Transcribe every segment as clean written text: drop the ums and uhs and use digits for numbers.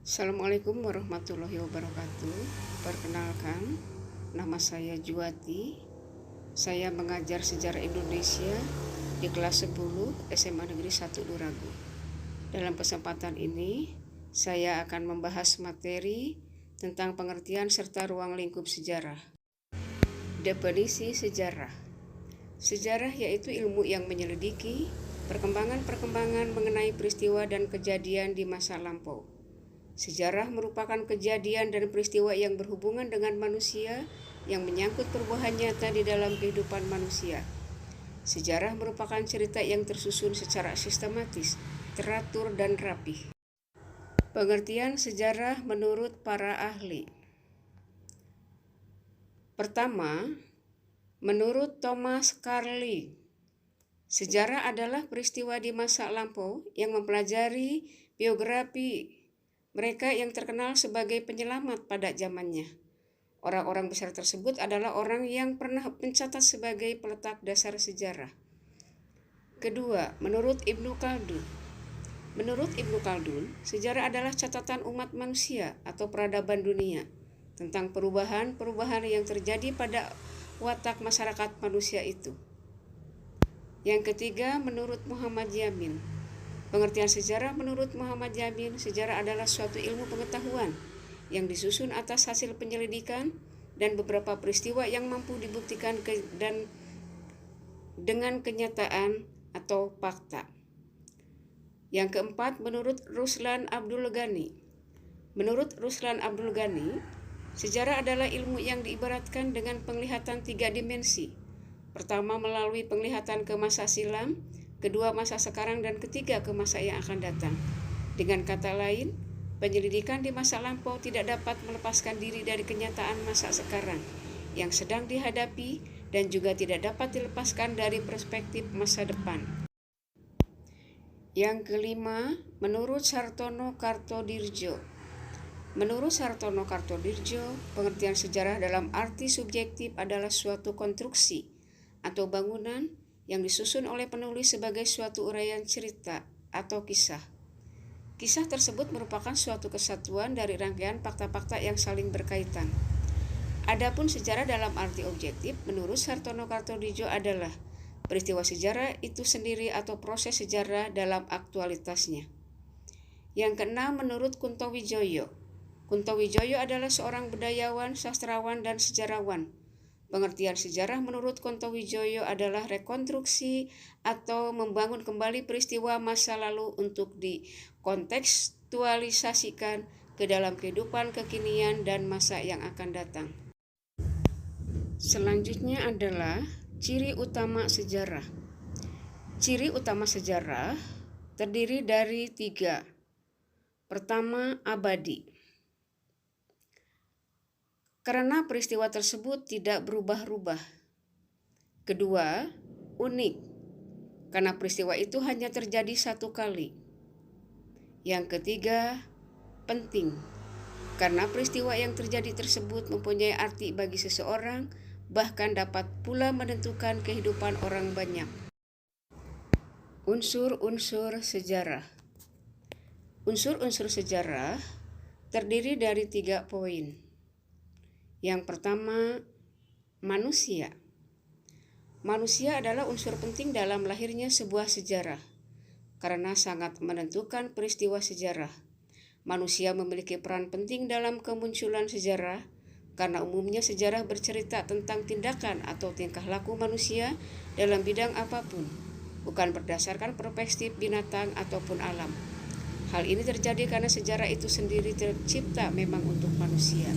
Assalamualaikum warahmatullahi wabarakatuh. Perkenalkan, nama saya Juwati. Saya mengajar sejarah Indonesia di kelas 10 SMA Negeri 1 Duragu. Dalam kesempatan ini, saya akan membahas materi tentang pengertian serta ruang lingkup sejarah. Definisi sejarah. Sejarah yaitu ilmu yang menyelidiki perkembangan-perkembangan mengenai peristiwa dan kejadian di masa lampau. Sejarah merupakan kejadian dan peristiwa yang berhubungan dengan manusia yang menyangkut perubahan nyata di dalam kehidupan manusia. Sejarah merupakan cerita yang tersusun secara sistematis, teratur, dan rapih. Pengertian sejarah menurut para ahli. Pertama, menurut Thomas Carlyle, sejarah adalah peristiwa di masa lampau yang mempelajari biografi mereka yang terkenal sebagai penyelamat pada zamannya. Orang-orang besar tersebut adalah orang yang pernah mencatat sebagai peletak dasar sejarah. Kedua, menurut Ibnu Khaldun. Menurut Ibnu Khaldun, sejarah adalah catatan umat manusia atau peradaban dunia tentang perubahan-perubahan yang terjadi pada watak masyarakat manusia itu. Yang ketiga, menurut Muhammad Yamin. Pengertian sejarah menurut Muhammad Yamin, sejarah adalah suatu ilmu pengetahuan yang disusun atas hasil penyelidikan dan beberapa peristiwa yang mampu dibuktikan dengan kenyataan atau fakta. Yang keempat, menurut Ruslan Abdul Ghani. Menurut Ruslan Abdul Ghani, sejarah adalah ilmu yang diibaratkan dengan penglihatan 3 dimensi. Pertama, melalui penglihatan ke masa silam, kedua masa sekarang, dan ketiga ke masa yang akan datang. Dengan kata lain, penyelidikan di masa lampau tidak dapat melepaskan diri dari kenyataan masa sekarang yang sedang dihadapi dan juga tidak dapat dilepaskan dari perspektif masa depan. Yang kelima, menurut Sartono Kartodirjo. Menurut Sartono Kartodirjo, pengertian sejarah dalam arti subjektif adalah suatu konstruksi atau bangunan yang disusun oleh penulis sebagai suatu uraian cerita atau kisah. Kisah tersebut merupakan suatu kesatuan dari rangkaian fakta-fakta yang saling berkaitan. Adapun sejarah dalam arti objektif, menurut Sartono Kartodirjo adalah peristiwa sejarah itu sendiri atau proses sejarah dalam aktualitasnya. Yang keenam, menurut Kunto Wijoyo. Kunto Wijoyo adalah seorang budayawan, sastrawan, dan sejarawan. Pengertian sejarah menurut Kunto Wijoyo adalah rekonstruksi atau membangun kembali peristiwa masa lalu untuk dikontekstualisasikan ke dalam kehidupan kekinian dan masa yang akan datang. Selanjutnya adalah ciri utama sejarah. Ciri utama sejarah terdiri dari 3. Pertama, abadi. Karena peristiwa tersebut tidak berubah-ubah. Kedua, unik. Karena peristiwa itu hanya terjadi 1 kali. Yang ketiga, penting. Karena peristiwa yang terjadi tersebut mempunyai arti bagi seseorang, bahkan dapat pula menentukan kehidupan orang banyak. Unsur-unsur sejarah. Unsur-unsur sejarah terdiri dari 3 poin. Yang pertama, manusia. Manusia adalah unsur penting dalam lahirnya sebuah sejarah, karena sangat menentukan peristiwa sejarah. Manusia memiliki peran penting dalam kemunculan sejarah, karena umumnya sejarah bercerita tentang tindakan atau tingkah laku manusia dalam bidang apapun, bukan berdasarkan perspektif binatang ataupun alam. Hal ini terjadi karena sejarah itu sendiri tercipta memang untuk manusia.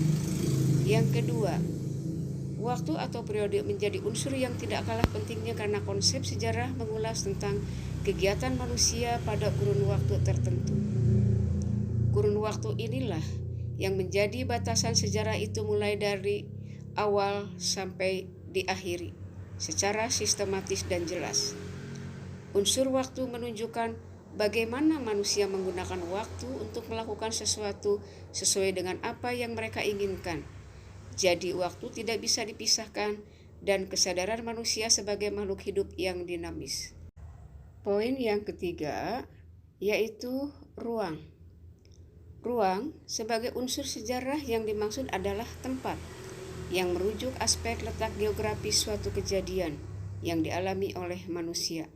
Yang kedua, waktu atau periode menjadi unsur yang tidak kalah pentingnya karena konsep sejarah mengulas tentang kegiatan manusia pada kurun waktu tertentu. Kurun waktu inilah yang menjadi batasan sejarah itu mulai dari awal sampai diakhiri secara sistematis dan jelas. Unsur waktu menunjukkan bagaimana manusia menggunakan waktu untuk melakukan sesuatu sesuai dengan apa yang mereka inginkan. Jadi waktu tidak bisa dipisahkan dan kesadaran manusia sebagai makhluk hidup yang dinamis. Poin yang ketiga yaitu ruang. Ruang sebagai unsur sejarah yang dimaksud adalah tempat yang merujuk aspek letak geografis suatu kejadian yang dialami oleh manusia.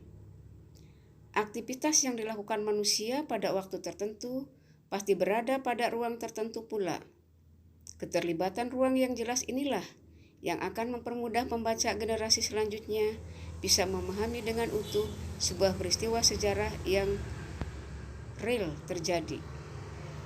Aktivitas yang dilakukan manusia pada waktu tertentu pasti berada pada ruang tertentu pula. Keterlibatan ruang yang jelas inilah yang akan mempermudah pembaca generasi selanjutnya bisa memahami dengan utuh sebuah peristiwa sejarah yang real terjadi.